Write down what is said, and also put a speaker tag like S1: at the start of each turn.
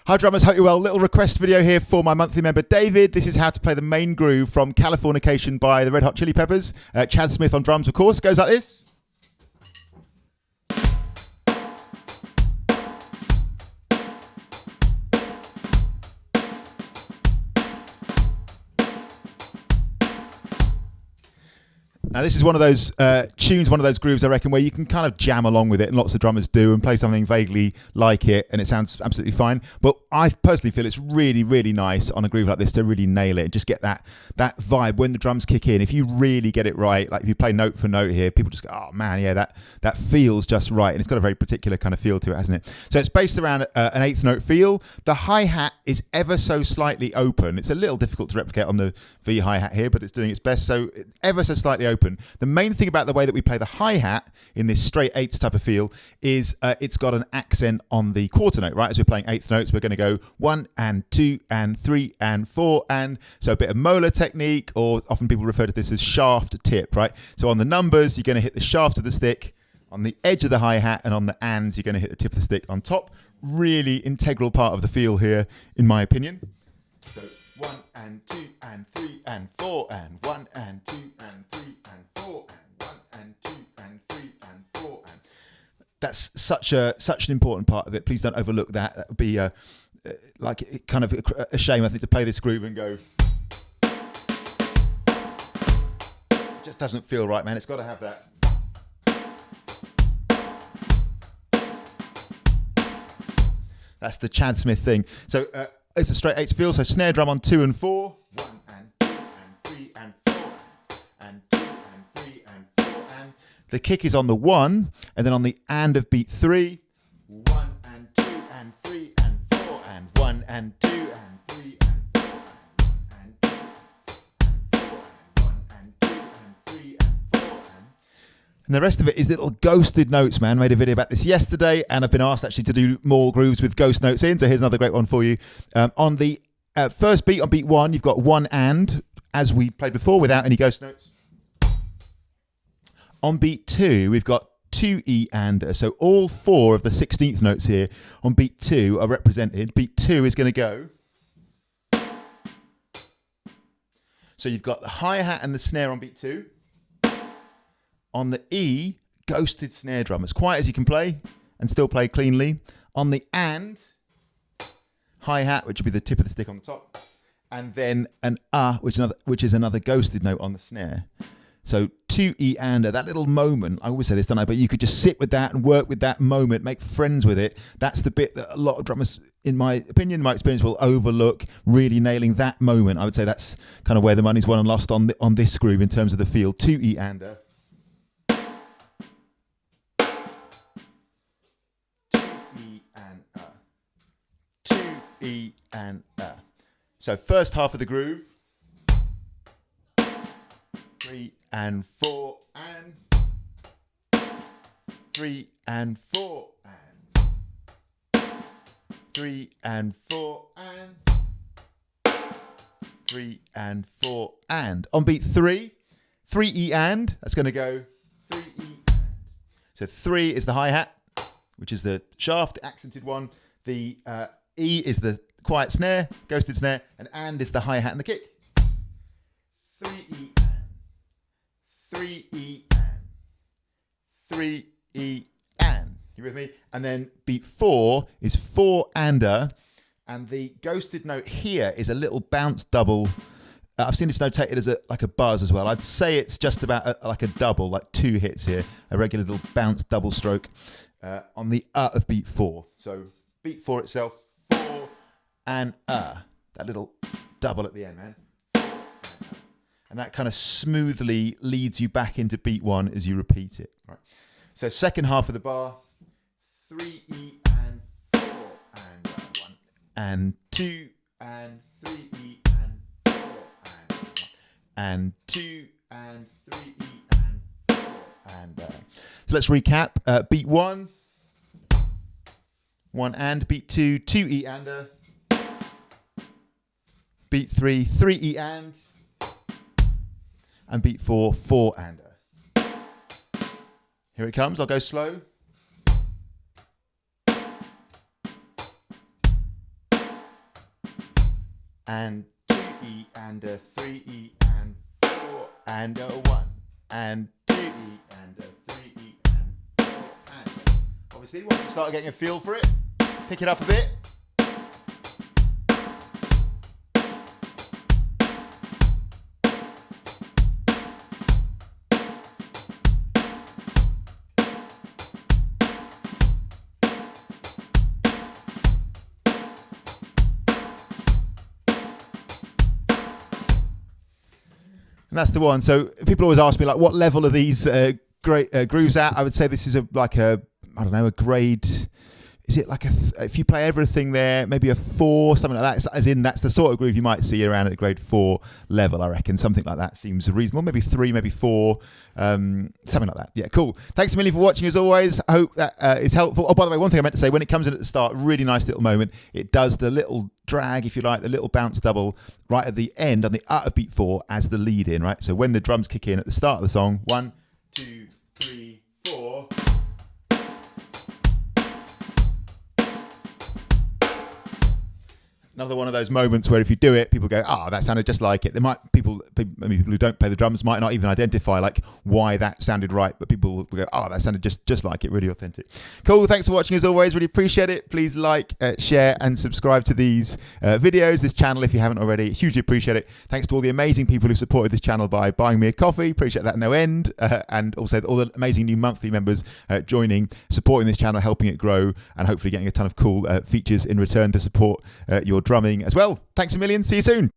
S1: Hi drummers, hope you're well. Little request video here for my monthly member David. This is how to play the main groove from Californication by the Red Hot Chili Peppers. Chad Smith on drums, of course. Goes like this. Now this is one of those tunes, one of those grooves I reckon where you can kind of jam along with it, and lots of drummers do, and play something vaguely like it and it sounds absolutely fine. But I personally feel it's really, really nice on a groove like this to really nail it and just get that vibe when the drums kick in. If you really get it right, like if you play note for note here, people just go, oh man, yeah, that feels just right. And it's got a very particular kind of feel to it, hasn't it? So it's based around an eighth note feel. The hi-hat is ever so slightly open. It's a little difficult to replicate on the V hi-hat here, but it's doing its best. So ever so slightly open. The main thing about the way that we play the hi-hat in this straight eighths type of feel is it's got an accent on the quarter note, right? As we're playing eighth notes, we're going to go 1 and 2 and 3 and 4 and so a bit of molar technique, or often people refer to this as shaft tip, right? So on the numbers, you're going to hit the shaft of the stick on the edge of the hi-hat, and on the ands, you're going to hit the tip of the stick on top. Really integral part of the feel here, in my opinion. So 1 and 2 and 3 and 4 and 1 and 2 and 3 and 4 and 1 and 2 and 3 and 4 and that's such an important part of it. Please don't overlook that. That would be like kind of a shame, I think, to play this groove and go. It just doesn't feel right, man. It's got to have that. That's the Chad Smith thing. So it's a straight eighths feel. So snare drum on 2 and 4. 1 and 2 and 3 and 4 and 2 and 3 and 4 and the kick is on the 1, and then on the and of beat 3. 1 and 2 and 3 and 4 and 1 and 2 and 3 and 4 and 2 and 4 and 1 and 2 and 3 and 4 and the rest of it is little ghosted notes, man. Made a video about this yesterday, and I've been asked actually to do more grooves with ghost notes in, so here's another great one for you. On the first beat, on beat 1, you've got 1 and, as we played before, without any ghost notes. On beat 2, we've got 2 E and, so all 4 of the 16th notes here on beat 2 are represented. Beat 2 is going to go. So you've got the hi-hat and the snare on beat 2. On the E, ghosted snare drum, as quiet as you can play and still play cleanly. On the and, hi-hat, which would be the tip of the stick on the top. And then an which is another ghosted note on the snare. So 2 E and that little moment, I always say this, don't I? But you could just sit with that and work with that moment, make friends with it. That's the bit that a lot of drummers, in my opinion, my experience, will overlook. Really nailing that moment. I would say that's kind of where the money's won and lost on this groove in terms of the feel. 2 E and 2 E and So first half of the groove. 3 and 4 and 3 and 4 and 3 and 4 and 3 and 4 and on beat 3, 3 E and that's going to go 3 E and. So 3 is the hi-hat, which is the shaft, the accented one. The E is the quiet snare, ghosted snare, and is the hi-hat and the kick. 3 E and 3 E and 3 E and. You with me? And then beat 4 is 4 and the ghosted note here is a little bounce double. I've seen this notated as like a buzz as well. I'd say it's just about like a double, like 2 hits here, a regular little bounce double stroke on the of beat 4. So beat 4 itself, 4 and that little double at the end, man. And that kind of smoothly leads you back into beat 1 as you repeat it. Right. So second half of the bar, 3 E and 4 and 1 and 2 and 3 E and 4 and 2 and 3 E and 4 and so let's recap. Beat 1, 1 and. Beat 2, 2 E and. Beat 3, 3 E and beat 4, 4 and. Here it comes. I'll go slow. and 2E and a 3E and 4 and a 1 and 2E and a 3E and 4 and obviously once you start getting a feel for it, pick it up a bit. And that's the one. So people always ask me, like, what level are these great grooves at? I would say this is a grade. Is it like if you play everything there, maybe a 4, something like that? As in, that's the sort of groove you might see around at a grade 4 level, I reckon. Something like that seems reasonable. Maybe 3, maybe 4, something like that. Yeah, cool. Thanks a million for watching, as always. I hope that is helpful. Oh, by the way, one thing I meant to say, when it comes in at the start, really nice little moment. It does the little drag, if you like, the little bounce double right at the end on the out of beat 4 as the lead in, right? So when the drums kick in at the start of the song, 1, 2, 3, 4. Another one of those moments where if you do it, people go, that sounded just like it. People who don't play the drums might not even identify like why that sounded right, but people will go, that sounded just like it, really authentic. Cool, thanks for watching as always, really appreciate it. Please like, share and subscribe to these videos, this channel if you haven't already. Hugely appreciate it. Thanks to all the amazing people who supported this channel by buying me a coffee, appreciate that no end. And also all the amazing new monthly members joining, supporting this channel, helping it grow, and hopefully getting a ton of cool features in return to support your drumming as well. Thanks a million. See you soon.